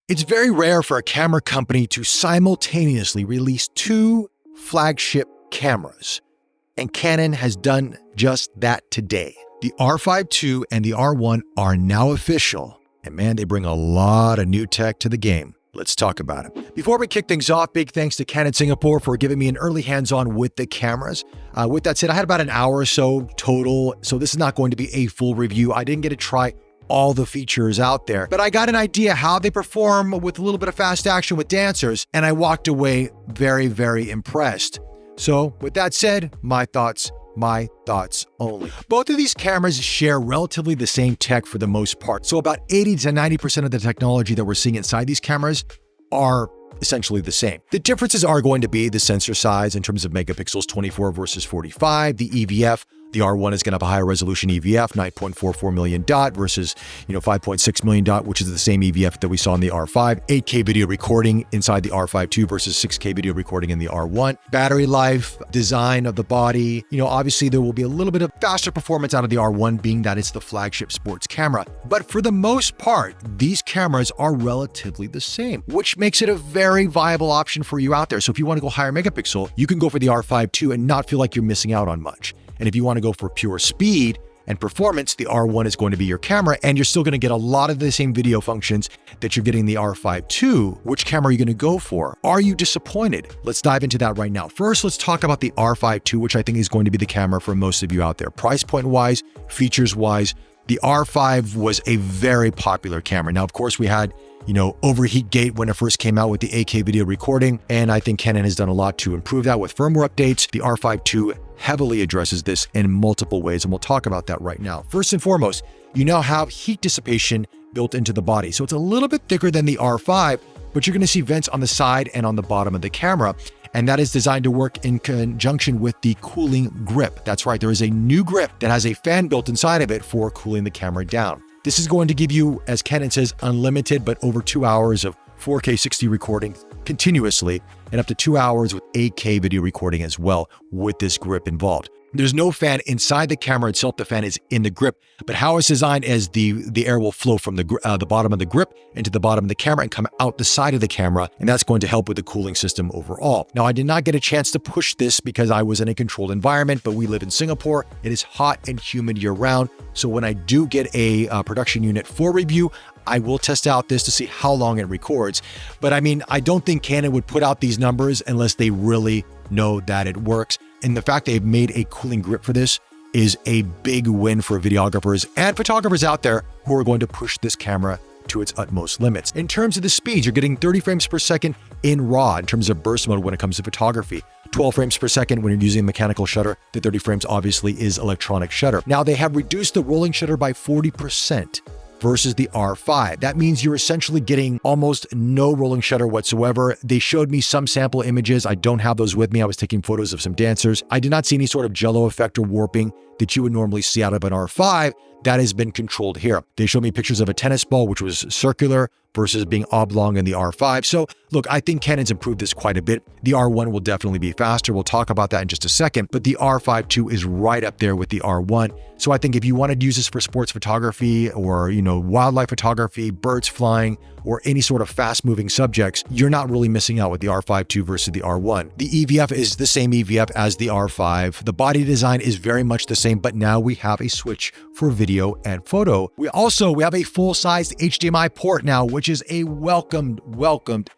It's very rare for a camera company to simultaneously release two flagship cameras, and Canon has done just that today. The R5 II and the R1 are now official, and man, they bring a lot of new tech to the game. Let's talk about it. Before we kick things off, big thanks to Canon Singapore for giving me an early hands-on with the cameras. With that said, I had about an hour or so total, so this is not going to be a full review. I didn't get to try all the features out there, but I got an idea how they perform with a little bit of fast action with dancers, and I walked away very, very impressed. So with that said, my thoughts only. Both of these cameras share relatively the same tech for the most part. So about 80 to 90% of the technology that we're seeing inside these cameras are essentially the same. The differences are going to be the sensor size in terms of megapixels, 24 versus 45, the EVF. The R1 is going to have a higher resolution EVF, 9.44 million dot versus 5.6 million dot, which is the same EVF that we saw in the R5. 8K video recording inside the R5 II versus 6K video recording in the R1. Battery life, design of the body. Obviously there will be a little bit of faster performance out of the R1, being that it's the flagship sports camera. But for the most part, these cameras are relatively the same, which makes it a very viable option for you out there. So if you want to go higher megapixel, you can go for the R5 II and not feel like you're missing out on much. And if you want to go for pure speed and performance, the R1 is going to be your camera, and you're still going to get a lot of the same video functions that you're getting in the R5 II. Which camera are you going to go for? Are you disappointed? Let's dive into that right now. First, let's talk about the R5 II, which I think is going to be the camera for most of you out there. Price point wise, features wise, the R5 was a very popular camera. Now, of course, we had overheat gate when it first came out with the 8K video recording. And I think Canon has done a lot to improve that with firmware updates. The R5 II heavily addresses this in multiple ways, and we'll talk about that right now. First and foremost, you now have heat dissipation built into the body. So it's a little bit thicker than the R5, but you're going to see vents on the side and on the bottom of the camera. And that is designed to work in conjunction with the cooling grip. That's right, there is a new grip that has a fan built inside of it for cooling the camera down. This is going to give you, as Canon says, unlimited, but over 2 hours of 4K 60 recording continuously, and up to 2 hours with 8K video recording as well with this grip involved. There's no fan inside the camera itself. The fan is in the grip, but how it's designed is the air will flow from the bottom of the grip into the bottom of the camera and come out the side of the camera, and that's going to help with the cooling system overall. Now, I did not get a chance to push this because I was in a controlled environment, but we live in Singapore. It is hot and humid year round. So when I do get a production unit for review, I will test out this to see how long it records. But I mean, I don't think Canon would put out these numbers unless they really know that it works. And the fact they've made a cooling grip for this is a big win for videographers and photographers out there who are going to push this camera to its utmost limits. In terms of the speed, you're getting 30 frames per second in RAW in terms of burst mode when it comes to photography. 12 frames per second when you're using mechanical shutter. The 30 frames obviously is electronic shutter. Now, they have reduced the rolling shutter by 40% versus the R5. That means you're essentially getting almost no rolling shutter whatsoever. They showed me some sample images. I don't have those with me. I was taking photos of some dancers. I did not see any sort of jello effect or warping that you would normally see out of an R5. That has been controlled here. They showed me pictures of a tennis ball, which was circular versus being oblong in the R5. So look, I think Canon's improved this quite a bit. The R1 will definitely be faster. We'll talk about that in just a second, but the R5 II is right up there with the R1. So I think if you want to use this for sports photography or, wildlife photography, birds flying, or any sort of fast moving subjects, you're not really missing out with the R5 II versus the R1. The EVF is the same EVF as the R5. The body design is very much the same, but now we have a switch for video and photo. We have a full-sized HDMI port now, which is a welcomed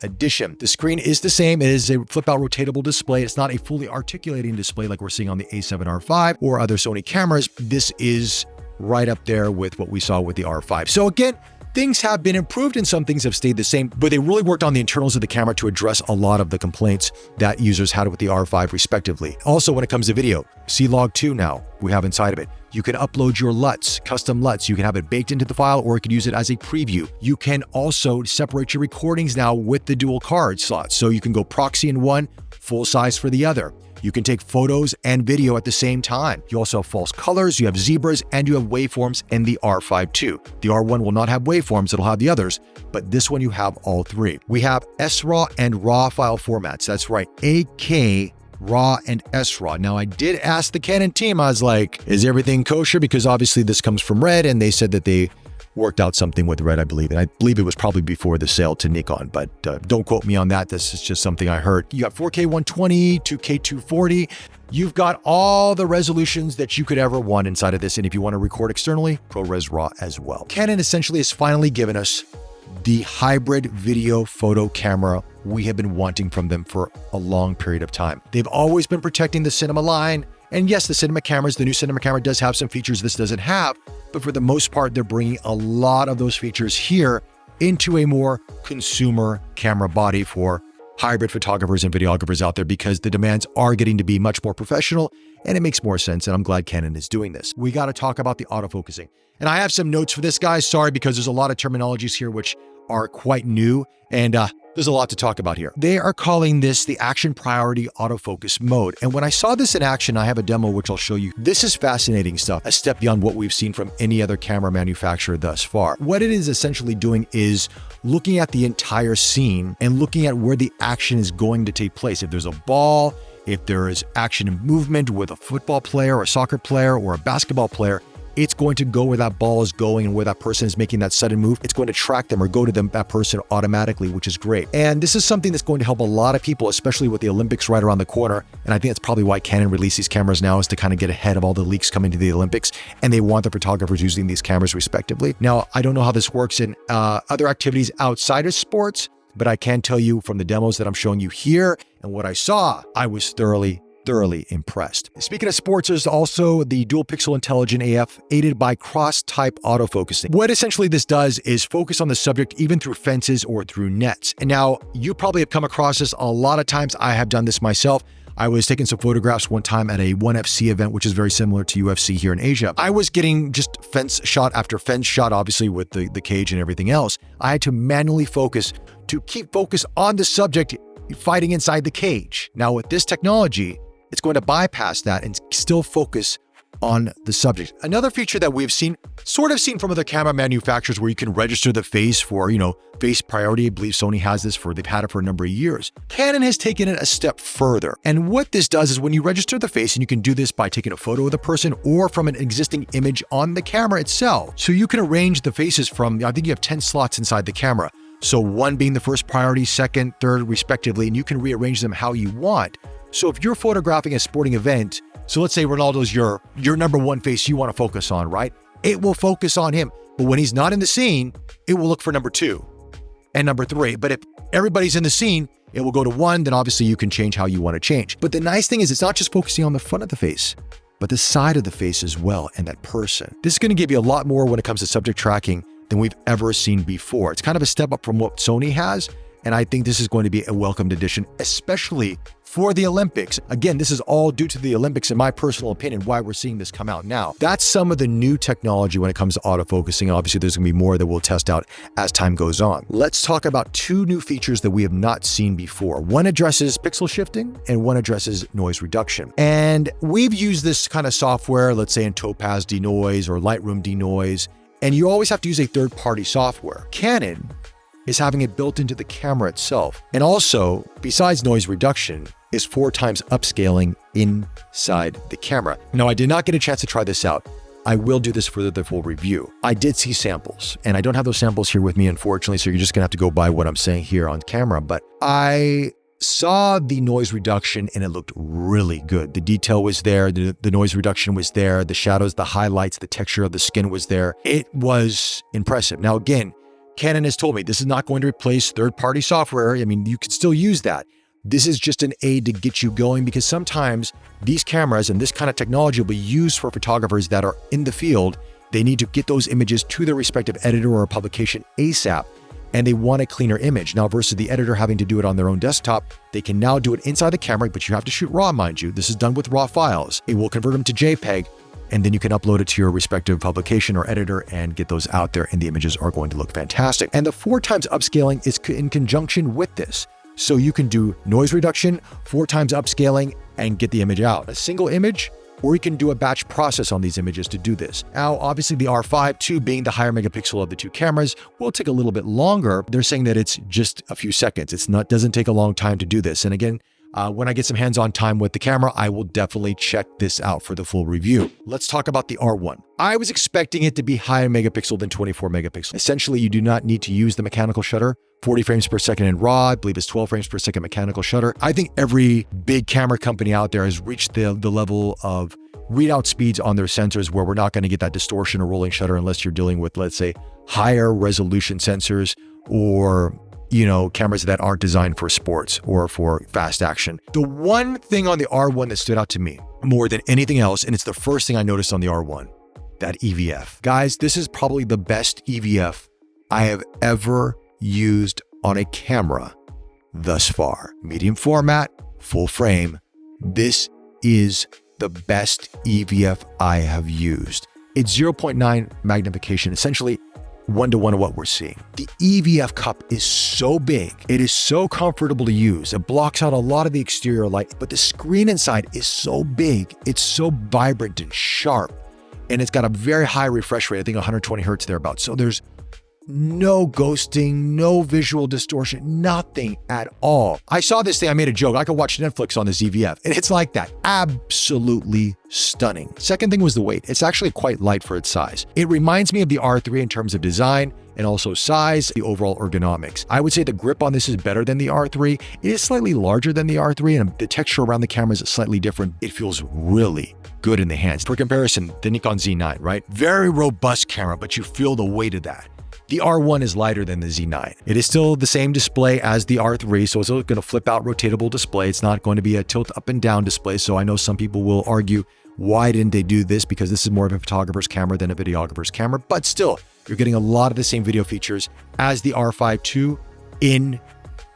addition. The screen is the same. It is a flip-out rotatable display. It's not a fully articulating display like we're seeing on the A7R5 or other Sony cameras. This is right up there with what we saw with the R5. So again, things have been improved and some things have stayed the same, but they really worked on the internals of the camera to address a lot of the complaints that users had with the R5 respectively. Also, when it comes to video, C-Log 2 now we have inside of it. You can upload your LUTs, custom LUTs. You can have it baked into the file, or you can use it as a preview. You can also separate your recordings now with the dual card slots. So you can go proxy in one, full size for the other. You can take photos and video at the same time. You also have false colors, you have zebras, and you have waveforms in the R5 II. The R1 will not have waveforms, it'll have the others, but this one you have all three. We have SRAW and RAW file formats. That's right, 8K, RAW, and SRAW. Now, I did ask the Canon team, I was like, is everything kosher? Because obviously this comes from Red, and they said that they worked out something with Red, I believe. And I believe it was probably before the sale to Nikon, but don't quote me on that. This is just something I heard. You got 4K 120, 2K 240. You've got all the resolutions that you could ever want inside of this. And if you want to record externally, ProRes RAW as well. Canon essentially has finally given us the hybrid video photo camera we have been wanting from them for a long period of time. They've always been protecting the cinema line. And yes, the cinema cameras, the new cinema camera does have some features this doesn't have, but for the most part, they're bringing a lot of those features here into a more consumer camera body for hybrid photographers and videographers out there, because the demands are getting to be much more professional and it makes more sense. And I'm glad Canon is doing this. We got to talk about the autofocusing. And I have some notes for this, guys. Sorry, because there's a lot of terminologies here which are quite new, and there's a lot to talk about here. They are calling this the action priority autofocus mode. And when I saw this in action, I have a demo which I'll show you. This is fascinating stuff, a step beyond what we've seen from any other camera manufacturer thus far. What it is essentially doing is looking at the entire scene and looking at where the action is going to take place. If there's a ball, if there is action and movement with a football player or a soccer player or a basketball player, it's going to go where that ball is going and where that person is making that sudden move. It's going to track them or go to them, that person automatically, which is great. And this is something that's going to help a lot of people, especially with the Olympics right around the corner. And I think that's probably why Canon released these cameras now, is to kind of get ahead of all the leaks coming to the Olympics. And they want the photographers using these cameras respectively. Now, I don't know how this works in other activities outside of sports, but I can tell you from the demos that I'm showing you here and what I saw, I was thoroughly impressed. Speaking of sports, there's also the dual pixel intelligent AF aided by cross-type autofocusing. What essentially this does is focus on the subject even through fences or through nets. And now you probably have come across this a lot of times. I have done this myself. I was taking some photographs one time at a 1FC event, which is very similar to UFC here in Asia. I was getting just fence shot after fence shot, obviously with the cage and everything else. I had to manually focus to keep focus on the subject fighting inside the cage. Now with this technology, it's going to bypass that and still focus on the subject. Another feature that we've seen from other camera manufacturers, where you can register the face for, face priority. I believe Sony has this they've had it for a number of years. Canon has taken it a step further. And what this does is when you register the face, and you can do this by taking a photo of the person or from an existing image on the camera itself. So you can arrange the faces from, I think you have 10 slots inside the camera. So one being the first priority, second, third, respectively, and you can rearrange them how you want. So if you're photographing a sporting event, so let's say Ronaldo's your number one face you want to focus on, right? It will focus on him. But when he's not in the scene, it will look for number 2 and number 3. But if everybody's in the scene, it will go to 1. Then obviously you can change how you want to change. But the nice thing is it's not just focusing on the front of the face, but the side of the face as well and that person. This is going to give you a lot more when it comes to subject tracking than we've ever seen before. It's kind of a step up from what Sony has. And I think this is going to be a welcomed addition, especially for the Olympics. Again, this is all due to the Olympics, in my personal opinion, why we're seeing this come out now. That's some of the new technology when it comes to autofocusing. Obviously, there's going to be more that we'll test out as time goes on. Let's talk about 2 new features that we have not seen before. One addresses pixel shifting and one addresses noise reduction. And we've used this kind of software, let's say in Topaz Denoise or Lightroom Denoise, and you always have to use a third-party software. Canon is having it built into the camera itself. And also, besides noise reduction, is 4 times upscaling inside the camera. Now, I did not get a chance to try this out. I will do this for the full review. I did see samples, and I don't have those samples here with me, unfortunately, so you're just gonna have to go by what I'm saying here on camera. But I saw the noise reduction and it looked really good. The detail was there, the noise reduction was there, the shadows, the highlights, the texture of the skin was there. It was impressive. Now, again, Canon has told me this is not going to replace third-party software. I mean, you can still use that. This is just an aid to get you going, because sometimes these cameras and this kind of technology will be used for photographers that are in the field. They need to get those images to their respective editor or publication ASAP, and they want a cleaner image. Now, versus the editor having to do it on their own desktop, they can now do it inside the camera, but you have to shoot RAW, mind you. This is done with RAW files. It will convert them to JPEG, and then you can upload it to your respective publication or editor and get those out there, and the images are going to look fantastic. And the 4 times upscaling is in conjunction with this. So you can do noise reduction, 4 times upscaling, and get the image out. A single image, or you can do a batch process on these images to do this. Now, obviously the R5 II, being the higher megapixel of the 2 cameras, will take a little bit longer. They're saying that it's just a few seconds. Doesn't take a long time to do this. And again, When I get some hands-on time with the camera, I will definitely check this out for the full review. Let's talk about the R1. I was expecting it to be higher megapixel than 24 megapixel. Essentially, you do not need to use the mechanical shutter. 40 frames per second in RAW, I believe it's 12 frames per second mechanical shutter. I think every big camera company out there has reached the level of readout speeds on their sensors where we're not going to get that distortion or rolling shutter unless you're dealing with, let's say, higher resolution sensors or cameras that aren't designed for sports or for fast action. The one thing on the R1 that stood out to me more than anything else, and it's the first thing I noticed on the R1, that EVF. Guys, this is probably the best EVF I have ever used on a camera thus far. Medium format, full frame. This is the best EVF I have used. It's 0.9 magnification, essentially 1-to-1 of what we're seeing. The EVF cup is so big. It is so comfortable to use. It blocks out a lot of the exterior light, but the screen inside is so big. It's so vibrant and sharp, and it's got a very high refresh rate. I think 120 hertz thereabouts. So there's no ghosting, no visual distortion, nothing at all. I saw this thing, I made a joke. I could watch Netflix on this EVF, and it's like that. Absolutely stunning. Second thing was the weight. It's actually quite light for its size. It reminds me of the R3 in terms of design and also size, the overall ergonomics. I would say the grip on this is better than the R3. It is slightly larger than the R3, and the texture around the camera is slightly different. It feels really good in the hands. For comparison, the Nikon Z9, right? Very robust camera, but you feel the weight of that. The R1 is lighter than the Z9. It is still the same display as the R3, so it's going to flip out rotatable display. It's not going to be a tilt up and down display. So I know some people will argue, why didn't they do this? Because this is more of a photographer's camera than a videographer's camera. But still, you're getting a lot of the same video features as the R5 II in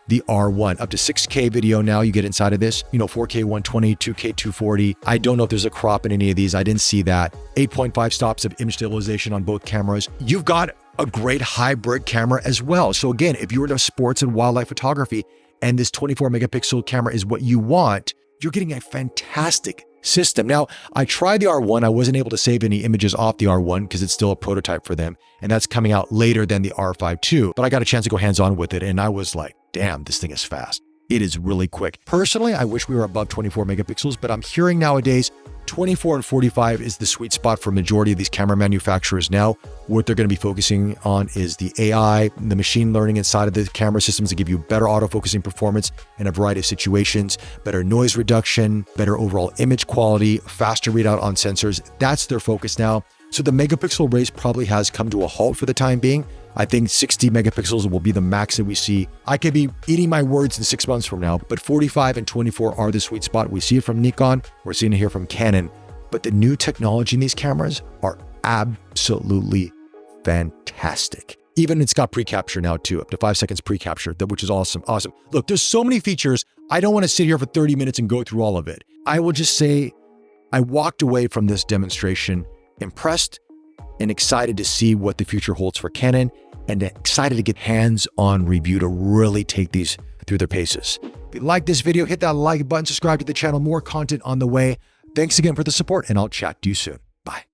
the R1. Up to 6K video now you get inside of this. 4K 120, 2K 240. I don't know if there's a crop in any of these. I didn't see that. 8.5 stops of image stabilization on both cameras. You've got a great hybrid camera as well. So again, if you're into sports and wildlife photography and this 24 megapixel camera is what you want, you're getting a fantastic system. Now, I tried the R1. I wasn't able to save any images off the R1 because it's still a prototype for them. And that's coming out later than the R5 II. But I got a chance to go hands-on with it. And I was like, damn, this thing is fast. It is really quick. Personally, I wish we were above 24 megapixels, but I'm hearing nowadays 24 and 45 is the sweet spot for majority of these camera manufacturers now. What they're going to be focusing on is the AI, the machine learning inside of the camera systems to give you better autofocusing performance in a variety of situations, better noise reduction, better overall image quality, faster readout on sensors. That's their focus now. So the megapixel race probably has come to a halt for the time being. I think 60 megapixels will be the max that we see. I could be eating my words in 6 months from now, but 45 and 24 are the sweet spot. We see it from Nikon, we're seeing it here from Canon, but the new technology in these cameras are absolutely fantastic. Even it's got pre-capture now too, up to 5 seconds pre-capture, which is awesome. Awesome. Look, there's so many features. I don't want to sit here for 30 minutes and go through all of it. I will just say I walked away from this demonstration impressed and excited to see what the future holds for Canon, and excited to get hands-on review to really take these through their paces. If you like this video, hit that like button, subscribe to the channel, more content on the way. Thanks again for the support, and I'll chat to you soon. Bye.